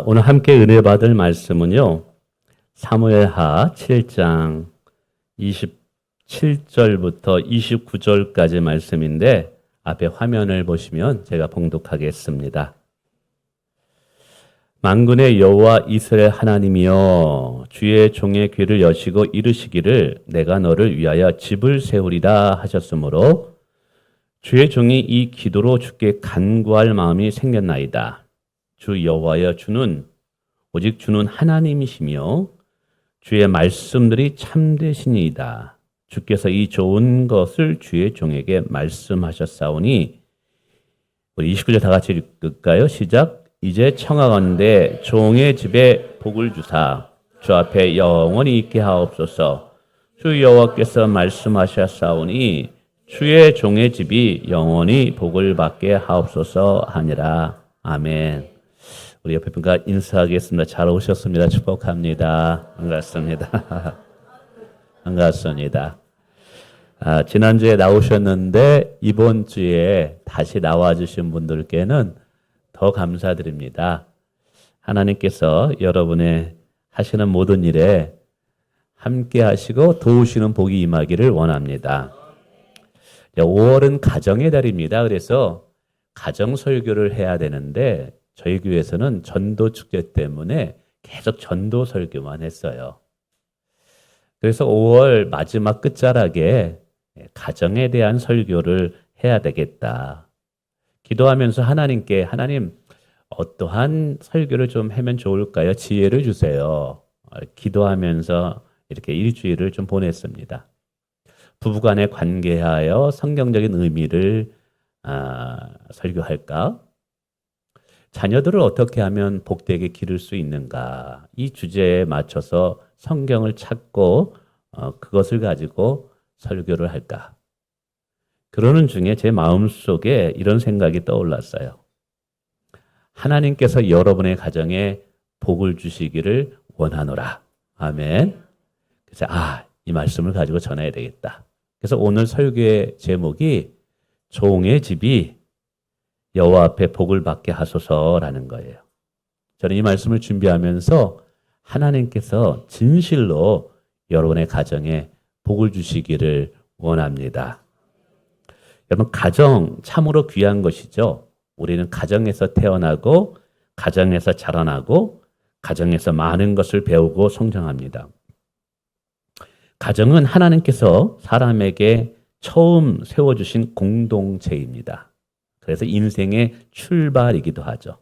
오늘 함께 은혜 받을 말씀은요. 사무엘하 7장 27절부터 29절까지 말씀인데 앞에 화면을 보시면 제가 봉독하겠습니다. 만군의 여호와 이스라엘 하나님이여 주의 종의 귀를 여시고 이르시기를 내가 너를 위하여 집을 세우리라 하셨으므로 주의 종이 이 기도로 주께 간구할 마음이 생겼나이다. 주 여호와여 주는 오직 주는 하나님이시며 주의 말씀들이 참되시니이다. 주께서 이 좋은 것을 주의 종에게 말씀하셨사오니 우리 29절 다 같이 읽을까요? 시작. 이제 청하건대 종의 집에 복을 주사 주 앞에 영원히 있게 하옵소서. 주 여호와께서 말씀하셨사오니 주의 종의 집이 영원히 복을 받게 하옵소서 하니라. 아멘. 우리 옆에 분과 인사하겠습니다. 잘 오셨습니다. 축복합니다. 반갑습니다. 반갑습니다. 지난주에 나오셨는데 이번 주에 다시 나와주신 분들께는 더 감사드립니다. 하나님께서 여러분의 하시는 모든 일에 함께 하시고 도우시는 복이 임하기를 원합니다. 5월은 가정의 달입니다. 그래서 가정 설교를 해야 되는데 저희 교회에서는 전도 축제 때문에 계속 전도 설교만 했어요. 그래서 5월 마지막 끝자락에 가정에 대한 설교를 해야 되겠다. 기도하면서 하나님께 하나님 어떠한 설교를 좀 하면 좋을까요? 지혜를 주세요. 기도하면서 이렇게 일주일을 좀 보냈습니다. 부부간의 관계하여 성경적인 의미를 설교할까? 자녀들을 어떻게 하면 복되게 기를 수 있는가? 이 주제에 맞춰서 성경을 찾고 그것을 가지고 설교를 할까? 그러는 중에 제 마음속에 이런 생각이 떠올랐어요. 하나님께서 여러분의 가정에 복을 주시기를 원하노라. 아멘. 그래서 이 말씀을 가지고 전해야 되겠다. 그래서 오늘 설교의 제목이 종의 집이 여호와 앞에 복을 받게 하소서라는 거예요. 저는 이 말씀을 준비하면서 하나님께서 진실로 여러분의 가정에 복을 주시기를 원합니다. 여러분, 가정 참으로 귀한 것이죠. 우리는 가정에서 태어나고 가정에서 자라나고 가정에서 많은 것을 배우고 성장합니다. 가정은 하나님께서 사람에게 처음 세워주신 공동체입니다. 그래서 인생의 출발이기도 하죠.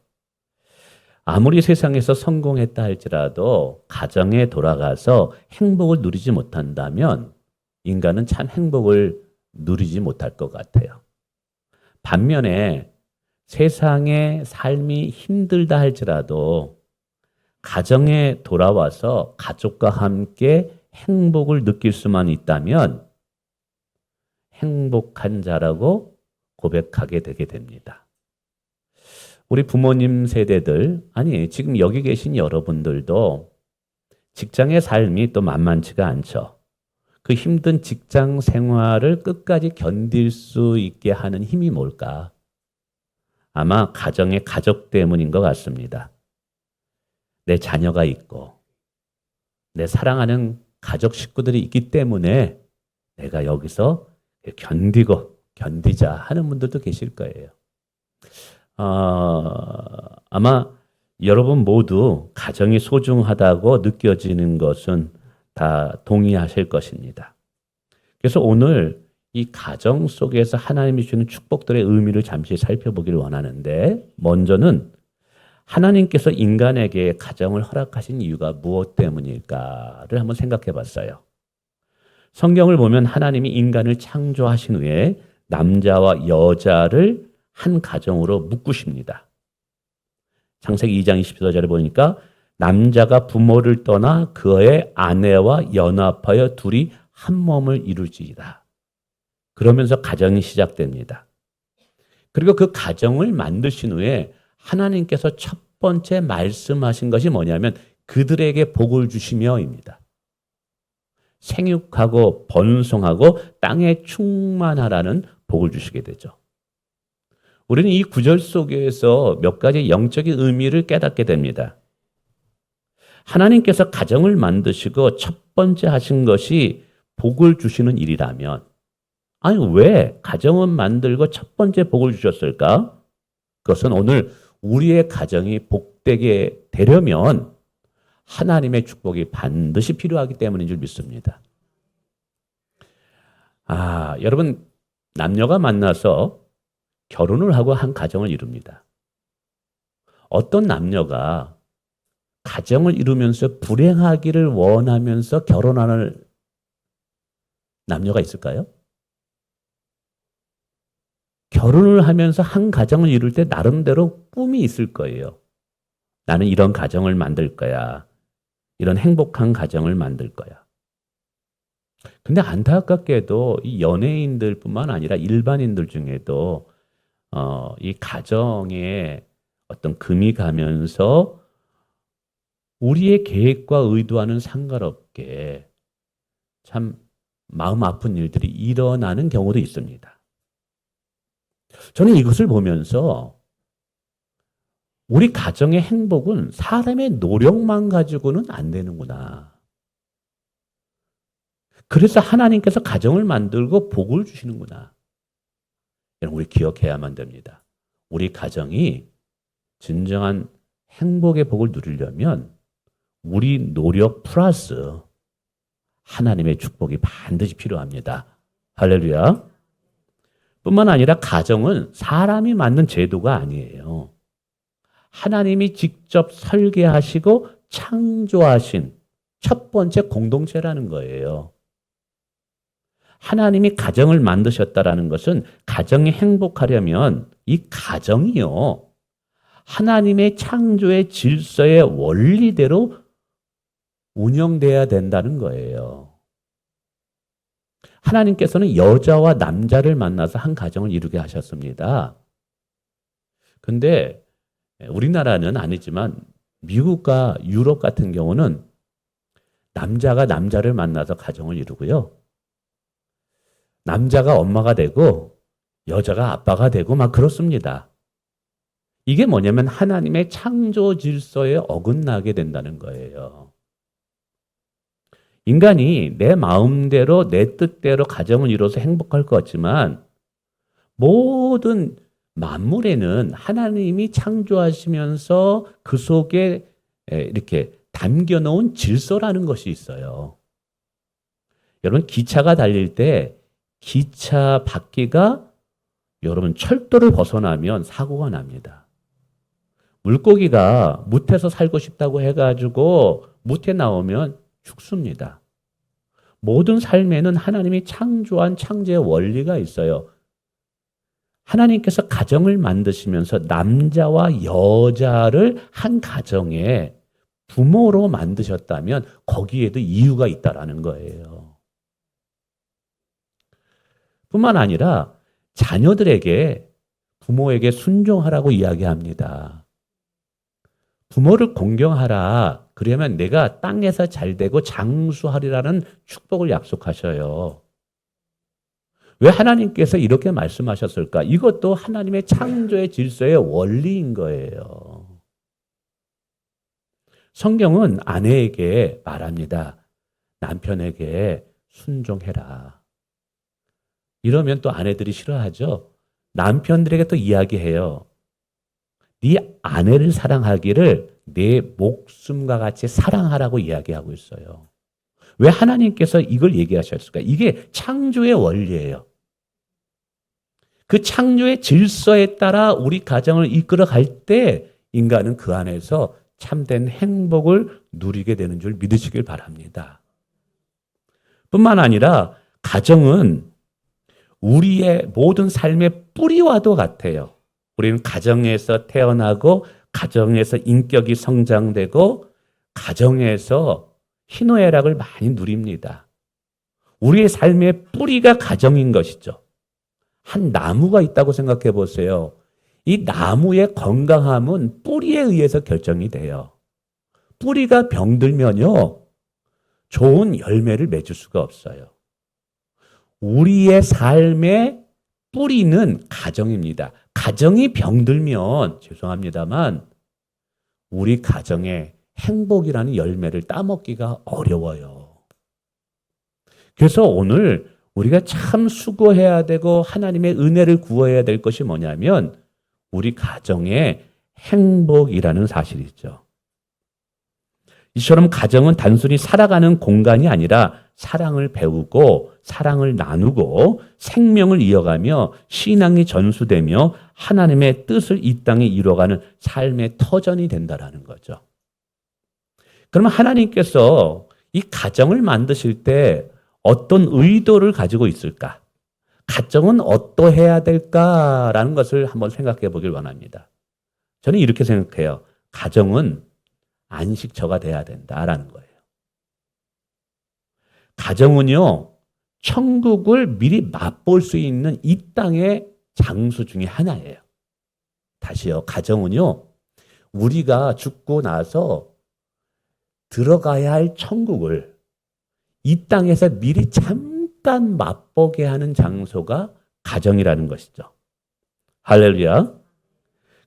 아무리 세상에서 성공했다 할지라도 가정에 돌아가서 행복을 누리지 못한다면 인간은 참 행복을 누리지 못할 것 같아요. 반면에 세상의 삶이 힘들다 할지라도 가정에 돌아와서 가족과 함께 행복을 느낄 수만 있다면 행복한 자라고 고백하게 되게 됩니다. 우리 부모님 세대들, 지금 여기 계신 여러분들도 직장의 삶이 또 만만치가 않죠. 그 힘든 직장 생활을 끝까지 견딜 수 있게 하는 힘이 뭘까? 아마 가정의 가족 때문인 것 같습니다. 내 자녀가 있고 내 사랑하는 가족 식구들이 있기 때문에 내가 여기서 견디자 하는 분들도 계실 거예요. 아마 여러분 모두 가정이 소중하다고 느껴지는 것은 다 동의하실 것입니다. 그래서 오늘 이 가정 속에서 하나님이 주는 축복들의 의미를 잠시 살펴보기를 원하는데 먼저는 하나님께서 인간에게 가정을 허락하신 이유가 무엇 때문일까를 한번 생각해 봤어요. 성경을 보면 하나님이 인간을 창조하신 후에 남자와 여자를 한 가정으로 묶으십니다. 창세기 2장 24절에 보니까 남자가 부모를 떠나 그의 아내와 연합하여 둘이 한 몸을 이루지이다. 그러면서 가정이 시작됩니다. 그리고 그 가정을 만드신 후에 하나님께서 첫 번째 말씀하신 것이 뭐냐면 그들에게 복을 주시며입니다. 생육하고 번성하고 땅에 충만하라는 복을 주시게 되죠. 우리는 이 구절 속에서 몇 가지 영적인 의미를 깨닫게 됩니다. 하나님께서 가정을 만드시고 첫 번째 하신 것이 복을 주시는 일이라면, 아니, 왜 가정은 만들고 첫 번째 복을 주셨을까? 그것은 오늘 우리의 가정이 복되게 되려면 하나님의 축복이 반드시 필요하기 때문인 줄 믿습니다. 여러분, 남녀가 만나서 결혼을 하고 한 가정을 이룹니다. 어떤 남녀가 가정을 이루면서 불행하기를 원하면서 결혼하는 남녀가 있을까요? 결혼을 하면서 한 가정을 이룰 때 나름대로 꿈이 있을 거예요. 나는 이런 가정을 만들 거야. 이런 행복한 가정을 만들 거야. 근데 안타깝게도 이 연예인들뿐만 아니라 일반인들 중에도 이 가정에 어떤 금이 가면서 우리의 계획과 의도와는 상관없게 참 마음 아픈 일들이 일어나는 경우도 있습니다. 저는 이것을 보면서 우리 가정의 행복은 사람의 노력만 가지고는 안 되는구나. 그래서 하나님께서 가정을 만들고 복을 주시는구나. 여러분, 우리 기억해야만 됩니다. 우리 가정이 진정한 행복의 복을 누리려면 우리 노력 플러스 하나님의 축복이 반드시 필요합니다. 할렐루야. 뿐만 아니라 가정은 사람이 만든 제도가 아니에요. 하나님이 직접 설계하시고 창조하신 첫 번째 공동체라는 거예요. 하나님이 가정을 만드셨다라는 것은 가정이 행복하려면 이 가정이요, 하나님의 창조의 질서의 원리대로 운영돼야 된다는 거예요. 하나님께서는 여자와 남자를 만나서 한 가정을 이루게 하셨습니다. 근데 우리나라는 아니지만 미국과 유럽 같은 경우는 남자가 남자를 만나서 가정을 이루고요. 남자가 엄마가 되고 여자가 아빠가 되고 막 그렇습니다. 이게 뭐냐면 하나님의 창조 질서에 어긋나게 된다는 거예요. 인간이 내 마음대로 내 뜻대로 가정을 이뤄서 행복할 것 같지만 모든 만물에는 하나님이 창조하시면서 그 속에 이렇게 담겨놓은 질서라는 것이 있어요. 여러분, 기차가 달릴 때 기차 바퀴가 여러분 철도를 벗어나면 사고가 납니다. 물고기가 뭇에서 살고 싶다고 해가지고 뭇에 나오면 죽습니다. 모든 삶에는 하나님이 창조한 창조의 원리가 있어요. 하나님께서 가정을 만드시면서 남자와 여자를 한 가정에 부모로 만드셨다면 거기에도 이유가 있다라는 거예요. 뿐만 아니라 자녀들에게 부모에게 순종하라고 이야기합니다. 부모를 공경하라. 그러면 내가 땅에서 잘 되고 장수하리라는 축복을 약속하셔요. 왜 하나님께서 이렇게 말씀하셨을까? 이것도 하나님의 창조의 질서의 원리인 거예요. 성경은 아내에게 말합니다. 남편에게 순종해라. 이러면 또 아내들이 싫어하죠. 남편들에게 또 이야기해요. 네 아내를 사랑하기를 내 목숨과 같이 사랑하라고 이야기하고 있어요. 왜 하나님께서 이걸 얘기하셨을까? 이게 창조의 원리예요. 그 창조의 질서에 따라 우리 가정을 이끌어 갈 때 인간은 그 안에서 참된 행복을 누리게 되는 줄 믿으시길 바랍니다. 뿐만 아니라 가정은 우리의 모든 삶의 뿌리와도 같아요. 우리는 가정에서 태어나고 가정에서 인격이 성장되고 가정에서 희노애락을 많이 누립니다. 우리의 삶의 뿌리가 가정인 것이죠. 한 나무가 있다고 생각해 보세요. 이 나무의 건강함은 뿌리에 의해서 결정이 돼요. 뿌리가 병들면요, 좋은 열매를 맺을 수가 없어요. 우리의 삶의 뿌리는 가정입니다. 가정이 병들면 죄송합니다만 우리 가정에 행복이라는 열매를 따먹기가 어려워요. 그래서 오늘 우리가 참 수고해야 되고 하나님의 은혜를 구해야 될 것이 뭐냐면 우리 가정의 행복이라는 사실이죠. 이처럼 가정은 단순히 살아가는 공간이 아니라 사랑을 배우고 사랑을 나누고 생명을 이어가며 신앙이 전수되며 하나님의 뜻을 이 땅에 이루어가는 삶의 터전이 된다라는 거죠. 그러면 하나님께서 이 가정을 만드실 때 어떤 의도를 가지고 있을까? 가정은 어떠해야 될까라는 것을 한번 생각해 보길 원합니다. 저는 이렇게 생각해요. 가정은 안식처가 돼야 된다라는 거예요. 가정은요, 천국을 미리 맛볼 수 있는 이 땅의 장소 중에 하나예요. 다시요, 가정은요, 우리가 죽고 나서 들어가야 할 천국을 이 땅에서 미리 잠깐 맛보게 하는 장소가 가정이라는 것이죠. 할렐루야.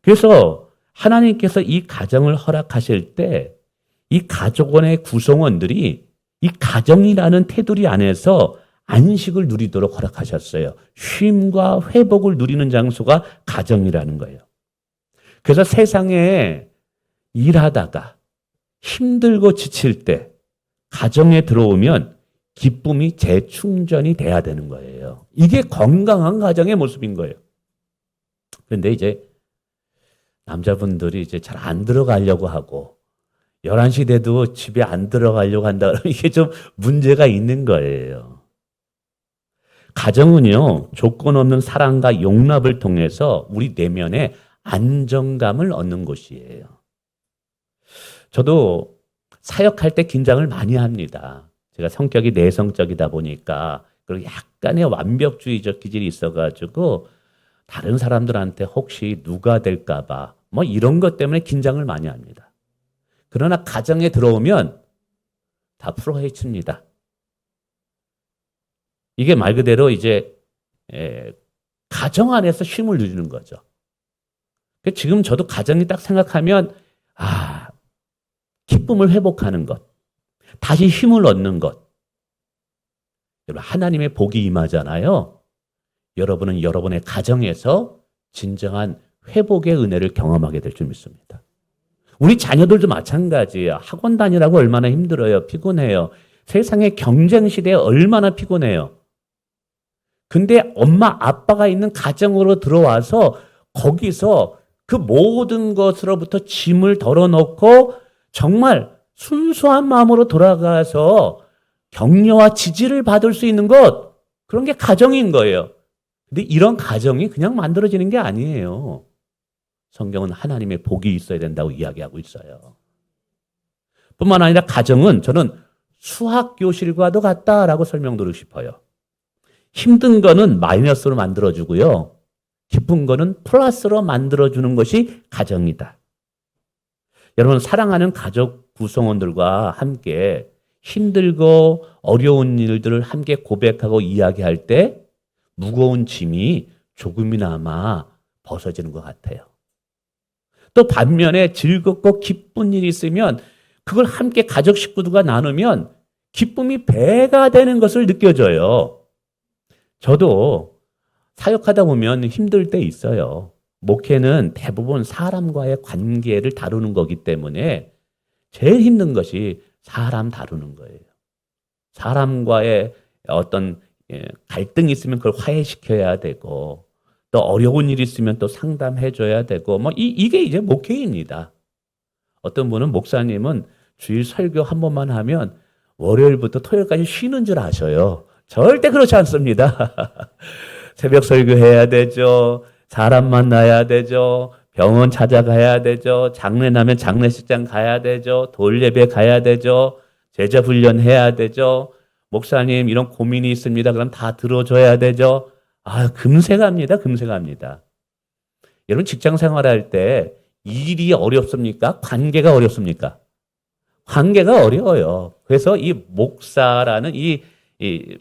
그래서 하나님께서 이 가정을 허락하실 때 이 가족원의 구성원들이 이 가정이라는 테두리 안에서 안식을 누리도록 허락하셨어요. 쉼과 회복을 누리는 장소가 가정이라는 거예요. 그래서 세상에 일하다가 힘들고 지칠 때 가정에 들어오면 기쁨이 재충전이 돼야 되는 거예요. 이게 건강한 가정의 모습인 거예요. 그런데 이제 남자분들이 이제 잘 안 들어가려고 하고 11시 돼도 집에 안 들어가려고 한다 그러면 이게 좀 문제가 있는 거예요. 가정은요, 조건 없는 사랑과 용납을 통해서 우리 내면에 안정감을 얻는 곳이에요. 저도 사역할 때 긴장을 많이 합니다. 제가 성격이 내성적이다 보니까 그리고 약간의 완벽주의적 기질이 있어가지고 다른 사람들한테 혹시 누가 될까 봐 뭐 이런 것 때문에 긴장을 많이 합니다. 그러나 가정에 들어오면 다 풀어헤칩니다. 이게 말 그대로 이제 가정 안에서 쉼을 누리는 거죠. 지금 저도 가정이 딱 생각하면 기쁨을 회복하는 것, 다시 힘을 얻는 것. 여러분, 하나님의 복이 임하잖아요. 여러분은 여러분의 가정에서 진정한 회복의 은혜를 경험하게 될 줄 믿습니다. 우리 자녀들도 마찬가지예요. 학원 다니라고 얼마나 힘들어요. 피곤해요. 세상의 경쟁 시대에 얼마나 피곤해요. 근데 엄마 아빠가 있는 가정으로 들어와서 거기서 그 모든 것으로부터 짐을 덜어놓고 정말 순수한 마음으로 돌아가서 격려와 지지를 받을 수 있는 것, 그런 게 가정인 거예요. 근데 이런 가정이 그냥 만들어지는 게 아니에요. 성경은 하나님의 복이 있어야 된다고 이야기하고 있어요. 뿐만 아니라 가정은 저는 수학교실과도 같다라고 설명드리고 싶어요. 힘든 거는 마이너스로 만들어주고요. 기쁜 거는 플러스로 만들어주는 것이 가정이다. 여러분, 사랑하는 가족 구성원들과 함께 힘들고 어려운 일들을 함께 고백하고 이야기할 때 무거운 짐이 조금이나마 벗어지는 것 같아요. 또 반면에 즐겁고 기쁜 일이 있으면 그걸 함께 가족 식구들과 나누면 기쁨이 배가 되는 것을 느껴져요. 저도 사역하다 보면 힘들 때 있어요. 목회는 대부분 사람과의 관계를 다루는 거기 때문에 제일 힘든 것이 사람 다루는 거예요. 사람과의 어떤 갈등이 있으면 그걸 화해시켜야 되고 또 어려운 일이 있으면 또 상담해줘야 되고 뭐 이게 이제 목회입니다. 어떤 분은 목사님은 주일 설교 한 번만 하면 월요일부터 토요일까지 쉬는 줄 아셔요. 절대 그렇지 않습니다. 새벽 설교해야 되죠. 사람 만나야 되죠. 병원 찾아가야 되죠. 장례 나면 장례식장 가야 되죠. 돌예배 가야 되죠. 제자 훈련해야 되죠. 목사님 이런 고민이 있습니다. 그럼 다 들어줘야 되죠. 금세 갑니다. 금세 갑니다. 여러분 직장 생활할 때 일이 어렵습니까? 관계가 어렵습니까? 관계가 어려워요. 그래서 이 목사라는 이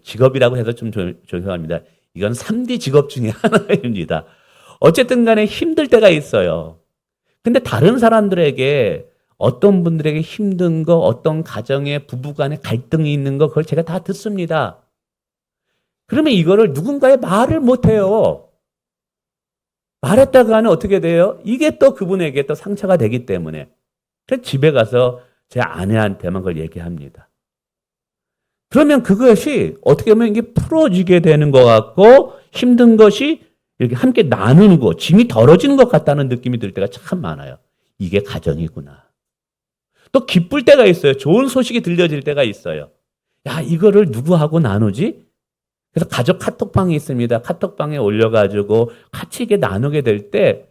직업이라고 해서 좀 죄송합니다. 이건 3D 직업 중에 하나입니다. 어쨌든 간에 힘들 때가 있어요. 근데 다른 사람들에게 어떤 분들에게 힘든 거, 어떤 가정에 부부간에 갈등이 있는 거, 그걸 제가 다 듣습니다. 그러면 이거를 누군가에 말을 못해요. 말했다가는 어떻게 돼요? 이게 또 그분에게 또 상처가 되기 때문에. 그래서 집에 가서 제 아내한테만 그걸 얘기합니다. 그러면 그것이 어떻게 보면 이게 풀어지게 되는 것 같고 힘든 것이 이렇게 함께 나누는 거, 짐이 덜어지는 것 같다는 느낌이 들 때가 참 많아요. 이게 가정이구나. 또 기쁠 때가 있어요. 좋은 소식이 들려질 때가 있어요. 야, 이거를 누구하고 나누지? 그래서 가족 카톡방이 있습니다. 카톡방에 올려가지고 같이 이게 나누게 될 때,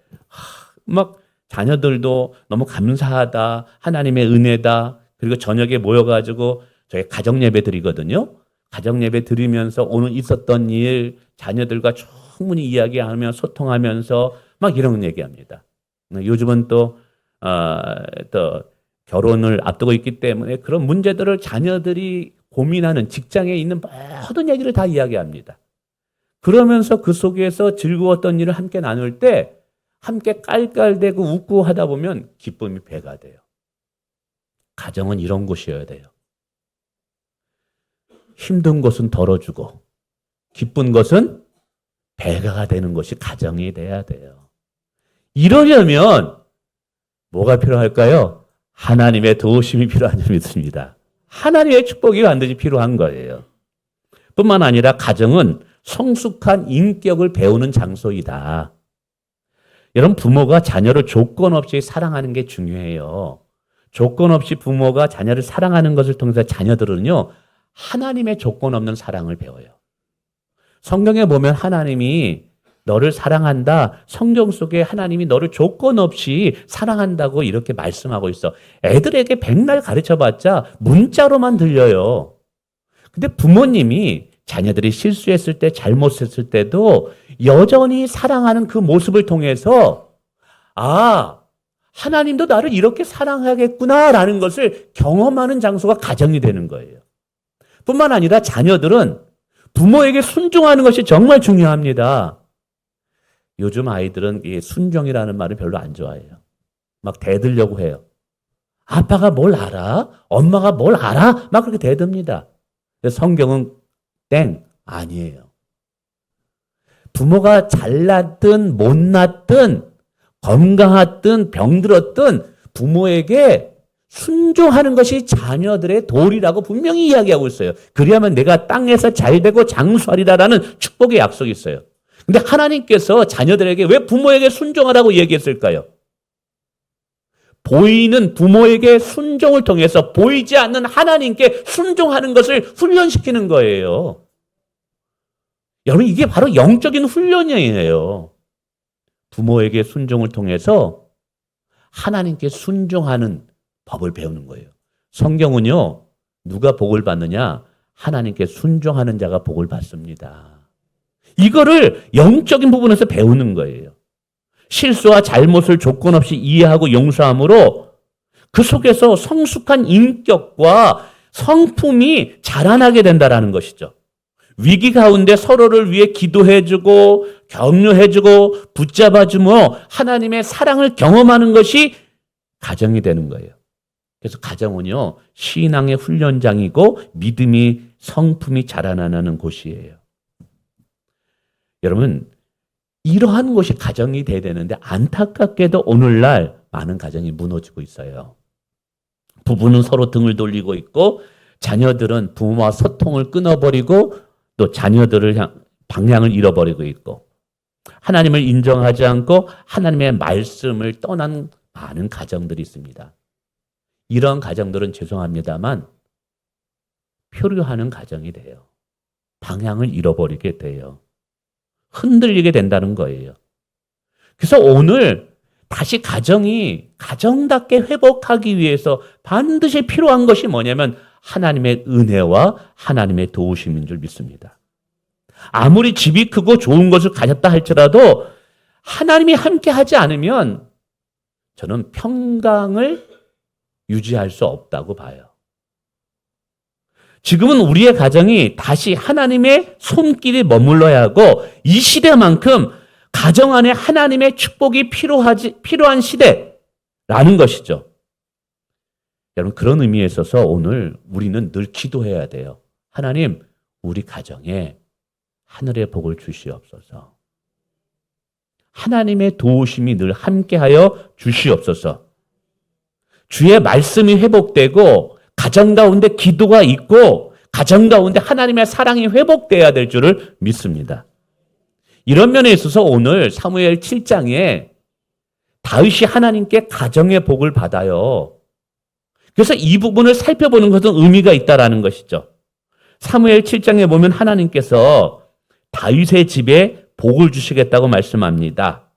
막 자녀들도 너무 감사하다. 하나님의 은혜다. 그리고 저녁에 모여가지고 저희 가정 예배 드리거든요. 가정 예배 드리면서 오늘 있었던 일, 자녀들과 충분히 이야기하며 소통하면서 막 이런 얘기합니다. 요즘은 또 결혼을 앞두고 있기 때문에 그런 문제들을 자녀들이 고민하는 직장에 있는 모든 얘기를 다 이야기합니다. 그러면서 그 속에서 즐거웠던 일을 함께 나눌 때 함께 깔깔대고 웃고 하다 보면 기쁨이 배가 돼요. 가정은 이런 곳이어야 돼요. 힘든 것은 덜어주고 기쁜 것은 배가 되는 것이 가정이 돼야 돼요. 이러려면 뭐가 필요할까요? 하나님의 도우심이 필요한 줄 믿습니다. 하나님의 축복이 반드시 필요한 거예요. 뿐만 아니라 가정은 성숙한 인격을 배우는 장소이다. 여러분, 부모가 자녀를 조건 없이 사랑하는 게 중요해요. 조건 없이 부모가 자녀를 사랑하는 것을 통해서 자녀들은요, 하나님의 조건 없는 사랑을 배워요. 성경에 보면 하나님이 너를 사랑한다. 성경 속에 하나님이 너를 조건 없이 사랑한다고 이렇게 말씀하고 있어. 애들에게 백날 가르쳐봤자 문자로만 들려요. 근데 부모님이 자녀들이 실수했을 때, 잘못했을 때도 여전히 사랑하는 그 모습을 통해서 하나님도 나를 이렇게 사랑하겠구나라는 것을 경험하는 장소가 가정이 되는 거예요. 뿐만 아니라 자녀들은 부모에게 순종하는 것이 정말 중요합니다. 요즘 아이들은 이 순종이라는 말을 별로 안 좋아해요. 막 대들려고 해요. 아빠가 뭘 알아? 엄마가 뭘 알아? 막 그렇게 대듭니다. 성경은 땡, 아니에요. 부모가 잘났든 못났든 건강하든 병들었든 부모에게 순종하는 것이 자녀들의 도리라고 분명히 이야기하고 있어요. 그래야만 내가 땅에서 잘되고 장수하리라라는 축복의 약속이 있어요. 근데 하나님께서 자녀들에게 왜 부모에게 순종하라고 얘기했을까요? 보이는 부모에게 순종을 통해서 보이지 않는 하나님께 순종하는 것을 훈련시키는 거예요. 여러분, 이게 바로 영적인 훈련이에요. 부모에게 순종을 통해서 하나님께 순종하는 법을 배우는 거예요. 성경은요, 누가 복을 받느냐? 하나님께 순종하는 자가 복을 받습니다. 이거를 영적인 부분에서 배우는 거예요. 실수와 잘못을 조건 없이 이해하고 용서함으로 그 속에서 성숙한 인격과 성품이 자라나게 된다는 것이죠. 위기 가운데 서로를 위해 기도해주고 격려해주고 붙잡아주며 하나님의 사랑을 경험하는 것이 가정이 되는 거예요. 그래서 가정은요, 신앙의 훈련장이고 믿음이 성품이 자라나는 곳이에요. 여러분, 이러한 것이 가정이 돼야 되는데 안타깝게도 오늘날 많은 가정이 무너지고 있어요. 부부는 서로 등을 돌리고 있고 자녀들은 부모와 소통을 끊어버리고 또 자녀들을 방향을 잃어버리고 있고 하나님을 인정하지 않고 하나님의 말씀을 떠난 많은 가정들이 있습니다. 이런 가정들은 죄송합니다만 표류하는 가정이 돼요. 방향을 잃어버리게 돼요. 흔들리게 된다는 거예요. 그래서 오늘 다시 가정이 가정답게 회복하기 위해서 반드시 필요한 것이 뭐냐면 하나님의 은혜와 하나님의 도우심인 줄 믿습니다. 아무리 집이 크고 좋은 것을 가졌다 할지라도 하나님이 함께 하지 않으면 저는 평강을 유지할 수 없다고 봐요. 지금은 우리의 가정이 다시 하나님의 손길이 머물러야 하고 이 시대만큼 가정 안에 하나님의 축복이 필요한 시대라는 것이죠. 여러분, 그런 의미에 있어서 오늘 우리는 늘 기도해야 돼요. 하나님, 우리 가정에 하늘의 복을 주시옵소서. 하나님의 도우심이 늘 함께하여 주시옵소서. 주의 말씀이 회복되고 가정 가운데 기도가 있고 가정 가운데 하나님의 사랑이 회복돼야 될 줄을 믿습니다. 이런 면에 있어서 오늘 사무엘 7장에 다윗이 하나님께 가정의 복을 받아요. 그래서 이 부분을 살펴보는 것은 의미가 있다라는 것이죠. 사무엘 7장에 보면 하나님께서 다윗의 집에 복을 주시겠다고 말씀합니다.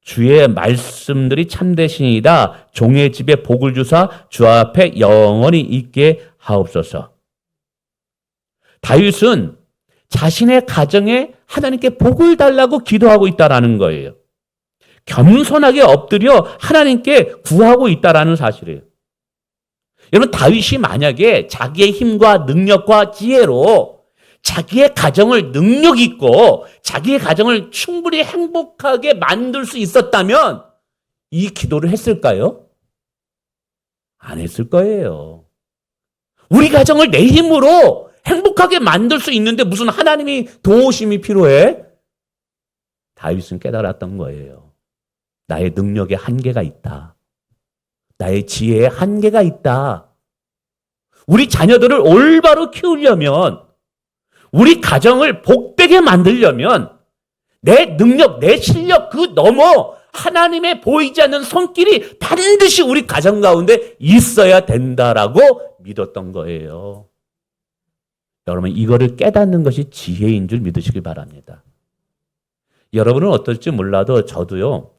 주의 말씀들이 참되시니이다. 종의 집에 복을 주사 주 앞에 영원히 있게 하옵소서. 다윗은 자신의 가정에 하나님께 복을 달라고 기도하고 있다라는 거예요. 겸손하게 엎드려 하나님께 구하고 있다라는 사실이에요. 여러분, 다윗이 만약에 자기의 힘과 능력과 지혜로 자기의 가정을 능력 있고 자기의 가정을 충분히 행복하게 만들 수 있었다면 이 기도를 했을까요? 안 했을 거예요. 우리 가정을 내 힘으로 행복하게 만들 수 있는데 무슨 하나님이 도우심이 필요해? 다윗은 깨달았던 거예요. 나의 능력에 한계가 있다. 나의 지혜에 한계가 있다. 우리 자녀들을 올바로 키우려면, 우리 가정을 복되게 만들려면 내 능력, 내 실력 그 넘어 하나님의 보이지 않는 손길이 반드시 우리 가정 가운데 있어야 된다라고 믿었던 거예요. 여러분, 이거를 깨닫는 것이 지혜인 줄 믿으시길 바랍니다. 여러분은 어떨지 몰라도 저도요,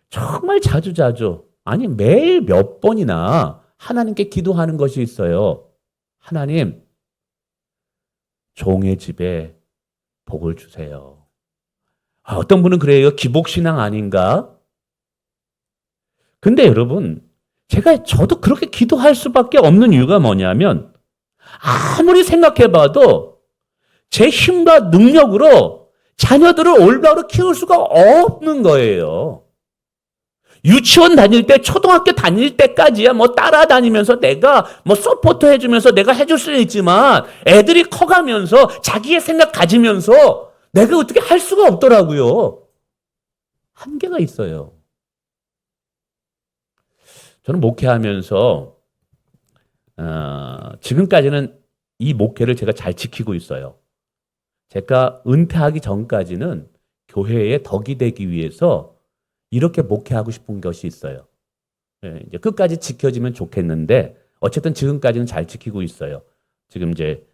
정말 자주자주, 아니 매일 몇 번이나 하나님께 기도하는 것이 있어요. 하나님, 종의 집에 복을 주세요. 어떤 분은 그래요. 기복신앙 아닌가? 근데 여러분, 저도 그렇게 기도할 수밖에 없는 이유가 뭐냐면, 아무리 생각해봐도 제 힘과 능력으로 자녀들을 올바로 키울 수가 없는 거예요. 유치원 다닐 때, 초등학교 다닐 때까지야 따라다니면서 내가 서포트 해주면서 내가 해줄 수는 있지만 애들이 커가면서 자기의 생각 가지면서 내가 어떻게 할 수가 없더라고요. 한계가 있어요. 저는 목회하면서 지금까지는 이 목회를 제가 잘 지키고 있어요. 제가 은퇴하기 전까지는 교회에 덕이 되기 위해서 이렇게 목회하고 싶은 것이 있어요. 이제 끝까지 지켜지면 좋겠는데 어쨌든 지금까지는 잘 지키고 있어요. 지금 이제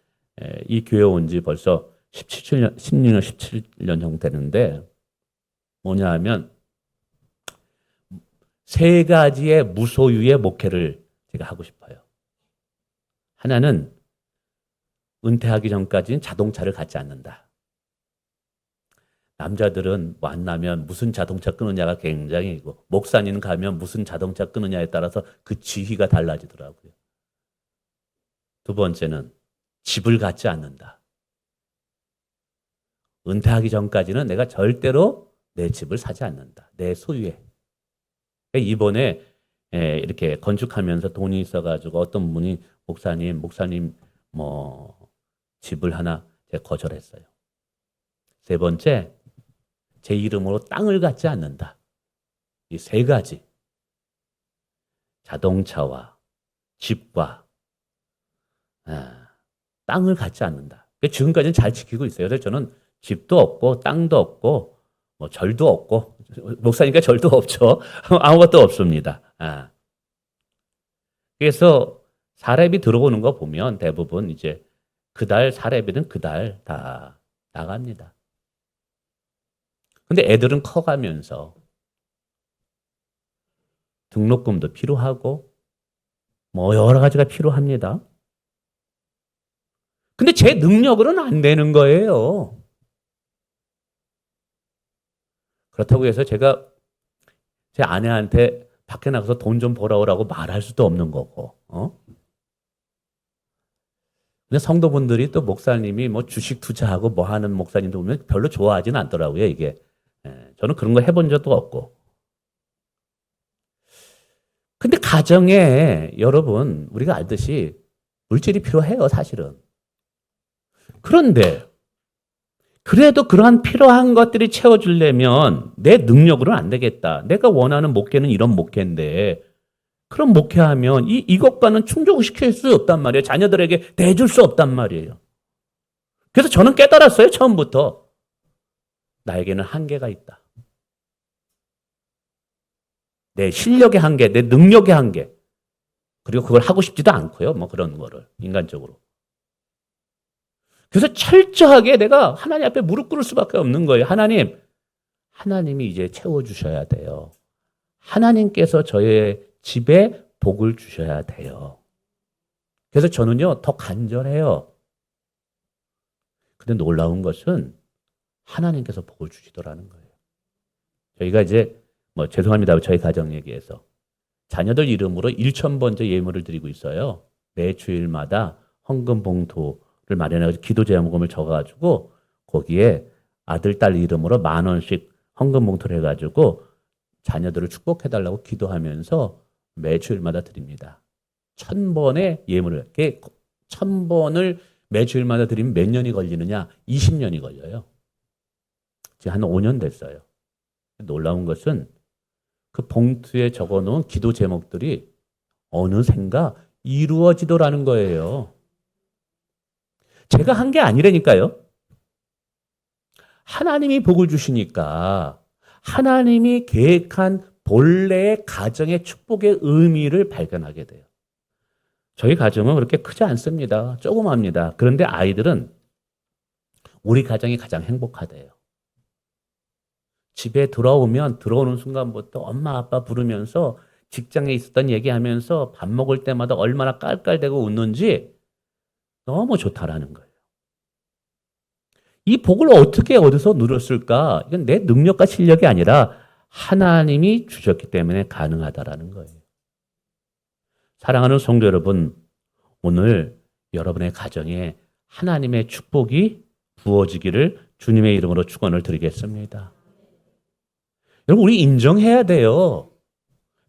이 교회 온 지 벌써 16년, 17년 정도 되는데 뭐냐 하면 세 가지의 무소유의 목회를 제가 하고 싶어요. 하나는 은퇴하기 전까지는 자동차를 갖지 않는다. 남자들은 만나면 무슨 자동차 끄느냐가 굉장히 있고 목사님 가면 무슨 자동차 끄느냐에 따라서 그 지위가 달라지더라고요. 두 번째는 집을 갖지 않는다. 은퇴하기 전까지는 내가 절대로 내 집을 사지 않는다. 내 소유에. 이번에 이렇게 건축하면서 돈이 있어가지고 어떤 분이 목사님 집을 하나 제가 거절했어요. 세 번째, 제 이름으로 땅을 갖지 않는다. 이 세 가지. 자동차와 집과 땅을 갖지 않는다. 지금까지는 잘 지키고 있어요. 그래서 저는 집도 없고 땅도 없고 절도 없고 목사니까 절도 없죠. 아무것도 없습니다. 그래서 사례비 들어오는 거 보면 대부분 이제 그달 사례비는 그달 다 나갑니다. 근데 애들은 커가면서 등록금도 필요하고 여러 가지가 필요합니다. 근데 제 능력으로는 안 되는 거예요. 그렇다고 해서 제가 제 아내한테 밖에 나가서 돈 좀 벌어오라고 말할 수도 없는 거고. 근데 성도분들이 또 목사님이 주식 투자하고 하는 목사님도 보면 별로 좋아하지는 않더라고요, 이게. 저는 그런 거 해본 적도 없고. 근데 가정에 여러분 우리가 알듯이 물질이 필요해요, 사실은. 그런데 그래도 그러한 필요한 것들이 채워주려면 내 능력으로는 안 되겠다. 내가 원하는 목회는 이런 목회인데 그럼 목회하면 이것과는 충족을 시킬 수 없단 말이에요. 자녀들에게 대줄 수 없단 말이에요. 그래서 저는 깨달았어요, 처음부터. 나에게는 한계가 있다. 내 실력의 한계, 내 능력의 한계. 그리고 그걸 하고 싶지도 않고요. 뭐 그런 거를 인간적으로. 그래서 철저하게 내가 하나님 앞에 무릎 꿇을 수밖에 없는 거예요. 하나님이 이제 채워주셔야 돼요. 하나님께서 저의 집에 복을 주셔야 돼요. 그래서 저는요, 더 간절해요. 근데 놀라운 것은 하나님께서 복을 주시더라는 거예요. 저희가 이제, 죄송합니다. 저희 가정 얘기해서. 자녀들 이름으로 1,000번째 예물을 드리고 있어요. 매 주일마다 헌금 봉투를 마련해가지고 기도 제목을 적어가지고 거기에 아들, 딸 이름으로 10,000원씩 헌금 봉투를 해가지고 자녀들을 축복해달라고 기도하면서 매 주일마다 드립니다. 1,000번의 예물을, 1,000번을 매 주일마다 드리면 몇 년이 걸리느냐? 20년이 걸려요. 지금 한 5년 됐어요. 놀라운 것은 그 봉투에 적어놓은 기도 제목들이 어느샌가 이루어지더라는 거예요. 제가 한 게 아니라니까요. 하나님이 복을 주시니까 하나님이 계획한 본래의 가정의 축복의 의미를 발견하게 돼요. 저희 가정은 그렇게 크지 않습니다. 조그맣니다. 그런데 아이들은 우리 가정이 가장 행복하대요. 집에 들어오는 순간부터 엄마 아빠 부르면서 직장에 있었던 얘기하면서 밥 먹을 때마다 얼마나 깔깔대고 웃는지 너무 좋다라는 거예요. 이 복을 어떻게 어디서 누렸을까? 이건 내 능력과 실력이 아니라 하나님이 주셨기 때문에 가능하다라는 거예요. 사랑하는 성도 여러분, 오늘 여러분의 가정에 하나님의 축복이 부어지기를 주님의 이름으로 축원을 드리겠습니다. 여러분, 우리 인정해야 돼요.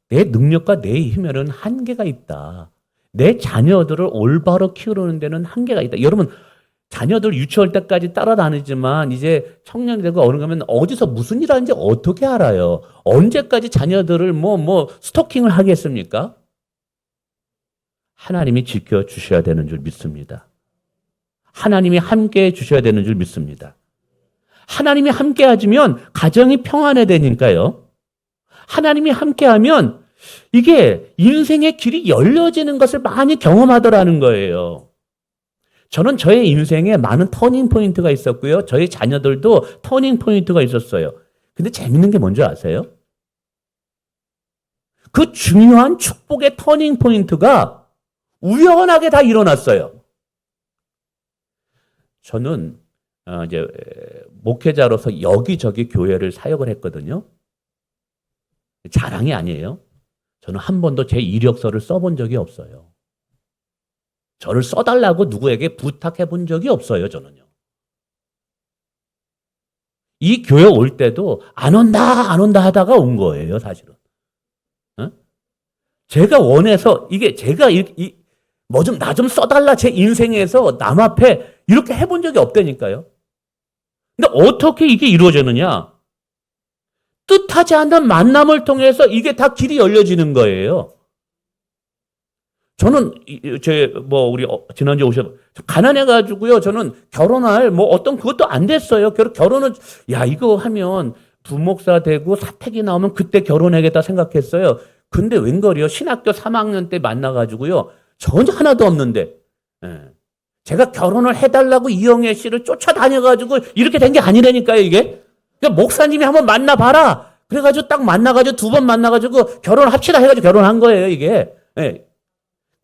내 능력과 내 힘에는 한계가 있다. 내 자녀들을 올바로 키우는 데는 한계가 있다. 여러분, 자녀들 유치원 때까지 따라다니지만 이제 청년이 되고 어른 가면 어디서 무슨 일 하는지 어떻게 알아요? 언제까지 자녀들을 스토킹을 하겠습니까? 하나님이 지켜주셔야 되는 줄 믿습니다. 하나님이 함께해 주셔야 되는 줄 믿습니다. 하나님이 함께 하시면 가정이 평안해지니까요. 하나님이 함께하면 이게 인생의 길이 열려지는 것을 많이 경험하더라는 거예요. 저는 저의 인생에 많은 터닝 포인트가 있었고요. 저희 자녀들도 터닝 포인트가 있었어요. 근데 재밌는 게 뭔지 아세요? 그 중요한 축복의 터닝 포인트가 우연하게 다 일어났어요. 저는 이제 목회자로서 여기저기 교회를 사역을 했거든요. 자랑이 아니에요. 저는 한 번도 제 이력서를 써본 적이 없어요. 저를 써달라고 누구에게 부탁해 본 적이 없어요, 저는요. 이 교회 올 때도 안 온다 하다가 온 거예요, 사실은. 제가 원해서 제가 나 좀 써달라 제 인생에서 남 앞에 이렇게 해본 적이 없다니까요. 근데 어떻게 이게 이루어졌느냐? 뜻하지 않는 만남을 통해서 이게 다 길이 열려지는 거예요. 저는 우리 지난주에 가난해가지고요. 저는 결혼할 어떤 그것도 안 됐어요. 결혼은 이거 하면 부목사 되고 사택이 나오면 그때 결혼하겠다 생각했어요. 근데 웬걸이요? 신학교 3학년 때 만나가지고요. 전혀 하나도 없는데. 제가 결혼을 해달라고 이영애 씨를 쫓아다녀가지고 이렇게 된 게 아니라니까요, 이게. 그러니까 목사님이 한번 만나봐라. 그래가지고 딱 만나가지고 2번 만나가지고 결혼합시다 해가지고 결혼한 거예요, 이게.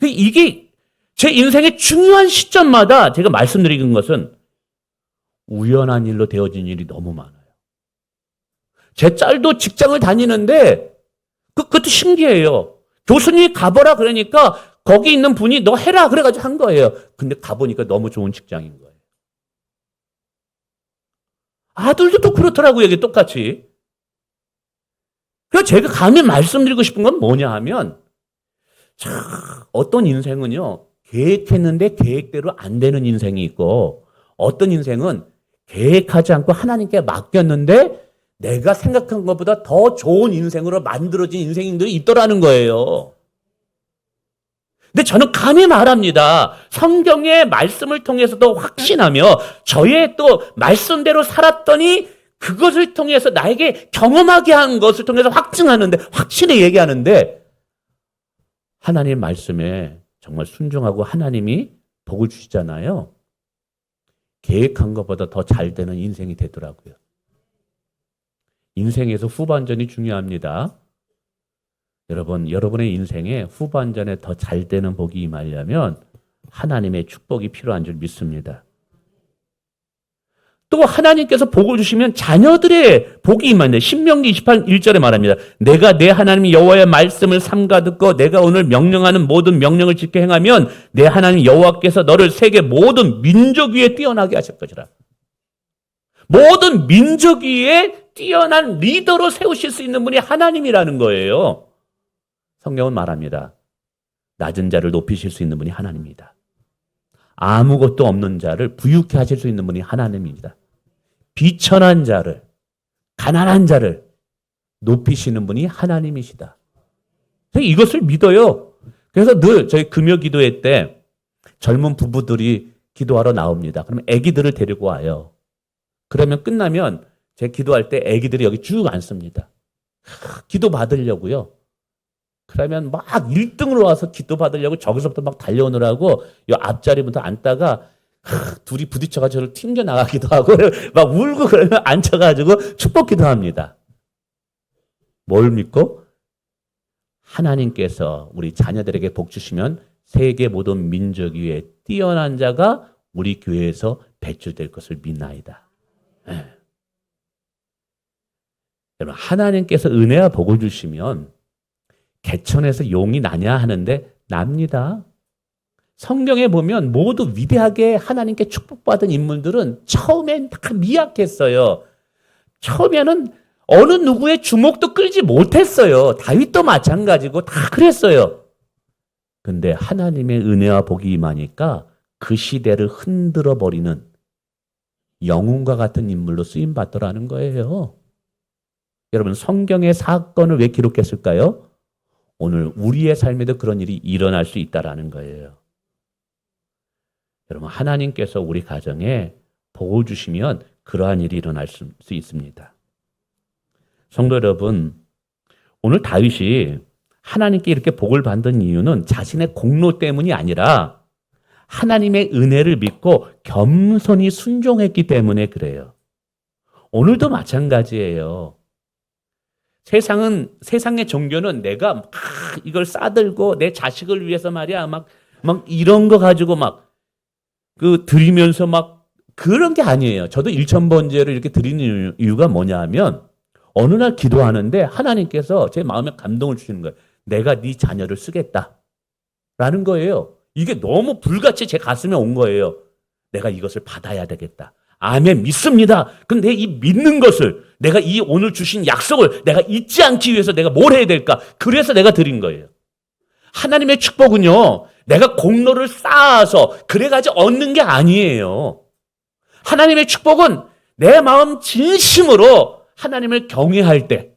이게 제 인생의 중요한 시점마다 제가 말씀드리는 것은 우연한 일로 되어진 일이 너무 많아요. 제 딸도 직장을 다니는데 그것도 신기해요. 교수님이 가보라 그러니까 거기 있는 분이 너 해라 그래가지고 한 거예요. 근데 가보니까 너무 좋은 직장인 거예요. 아들도 또 그렇더라고요. 이게 똑같이. 그래서 제가 감히 말씀드리고 싶은 건 뭐냐 하면 어떤 인생은요, 계획했는데 계획대로 안 되는 인생이 있고, 어떤 인생은 계획하지 않고 하나님께 맡겼는데 내가 생각한 것보다 더 좋은 인생으로 만들어진 인생들이 있더라는 거예요. 근데 저는 감히 말합니다. 성경의 말씀을 통해서도 확신하며 저의 또 말씀대로 살았더니 그것을 통해서 나에게 경험하게 한 것을 통해서 확증하는데, 확신에 얘기하는데, 하나님 말씀에 정말 순종하고 하나님이 복을 주시잖아요. 계획한 것보다 더 잘 되는 인생이 되더라고요. 인생에서 후반전이 중요합니다. 여러분, 여러분의 인생에 후반전에 더 잘 되는 복이 임하려면 하나님의 축복이 필요한 줄 믿습니다. 또 하나님께서 복을 주시면 자녀들의 복이 임하는데, 신명기 28절에 말합니다. 내가 내 하나님 여호와의 말씀을 삼가 듣고 내가 오늘 명령하는 모든 명령을 지켜 행하면 내 하나님 여호와께서 너를 세계 모든 민족 위에 뛰어나게 하실 것이라. 모든 민족 위에 뛰어난 리더로 세우실 수 있는 분이 하나님이라는 거예요. 성경은 말합니다. 낮은 자를 높이실 수 있는 분이 하나님입니다. 아무것도 없는 자를 부유케 하실 수 있는 분이 하나님입니다. 비천한 자를, 가난한 자를 높이시는 분이 하나님이시다. 이것을 믿어요. 그래서 늘 저희 금요 기도회 때 젊은 부부들이 기도하러 나옵니다. 그러면 아기들을 데리고 와요. 그러면 끝나면 제 기도할 때 아기들이 여기 쭉 앉습니다. 기도 받으려고요. 그러면 막 1등으로 와서 기도 받으려고 저기서부터 막 달려오느라고 이 앞자리부터 앉다가 둘이 부딪혀가지고 저를 튕겨 나가기도 하고 막 울고 그러면 앉혀가지고 축복 기도합니다. 뭘 믿고? 하나님께서 우리 자녀들에게 복 주시면 세계 모든 민족 위에 뛰어난 자가 우리 교회에서 배출될 것을 믿나이다. 여러분, 하나님께서 은혜와 복을 주시면 개천에서 용이 나냐 하는데 납니다. 성경에 보면 모두 위대하게 하나님께 축복받은 인물들은 처음엔 다 미약했어요. 처음에는 어느 누구의 주목도 끌지 못했어요. 다윗도 마찬가지고 다 그랬어요. 근데 하나님의 은혜와 복이 임하니까 그 시대를 흔들어 버리는 영웅과 같은 인물로 쓰임 받더라는 거예요. 여러분, 성경의 사건을 왜 기록했을까요? 오늘 우리의 삶에도 그런 일이 일어날 수 있다라는 거예요. 여러분, 하나님께서 우리 가정에 복을 주시면 그러한 일이 일어날 수 있습니다. 성도 여러분, 오늘 다윗이 하나님께 이렇게 복을 받은 이유는 자신의 공로 때문이 아니라 하나님의 은혜를 믿고 겸손히 순종했기 때문에 그래요. 오늘도 마찬가지예요. 세상의 종교는 내가 막 이걸 싸들고 내 자식을 위해서 말이야 막 이런 거 가지고 막 드리면서 막 그런 게 아니에요. 저도 1000번제를 이렇게 드리는 이유가 뭐냐 하면 어느 날 기도하는데 하나님께서 제 마음에 감동을 주시는 거예요. 내가 네 자녀를 쓰겠다라는 거예요. 이게 너무 불같이 제 가슴에 온 거예요. 내가 이것을 받아야 되겠다. 아멘, 믿습니다. 근데 이 믿는 것을 내가 이 오늘 주신 약속을 내가 잊지 않기 위해서 내가 뭘 해야 될까? 그래서 내가 드린 거예요. 하나님의 축복은요, 내가 공로를 쌓아서 그래가지고 얻는 게 아니에요. 하나님의 축복은 내 마음 진심으로 하나님을 경외할 때,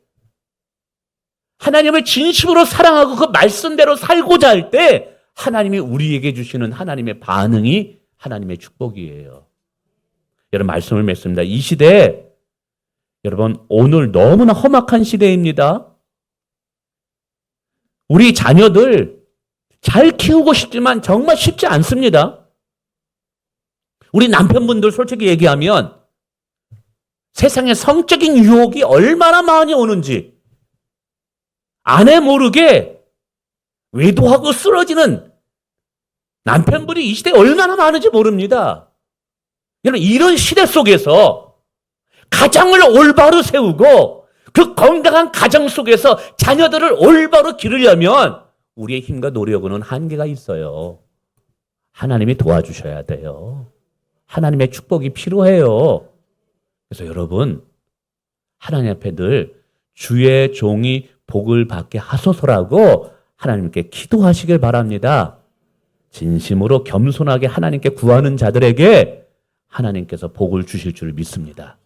하나님을 진심으로 사랑하고 그 말씀대로 살고자 할 때 하나님이 우리에게 주시는 하나님의 반응이 하나님의 축복이에요. 여러분, 말씀을 맺습니다. 이 시대에 여러분, 오늘 너무나 험악한 시대입니다. 우리 자녀들 잘 키우고 싶지만 정말 쉽지 않습니다. 우리 남편분들 솔직히 얘기하면 세상에 성적인 유혹이 얼마나 많이 오는지 아내 모르게 외도하고 쓰러지는 남편분이 이 시대에 얼마나 많은지 모릅니다. 여러분, 이런 시대 속에서 가정을 올바로 세우고 그 건강한 가정 속에서 자녀들을 올바로 기르려면 우리의 힘과 노력은 한계가 있어요. 하나님이 도와주셔야 돼요. 하나님의 축복이 필요해요. 그래서 여러분, 하나님 앞에 늘 주의 종이 복을 받게 하소서라고 하나님께 기도하시길 바랍니다. 진심으로 겸손하게 하나님께 구하는 자들에게 하나님께서 복을 주실 줄 믿습니다.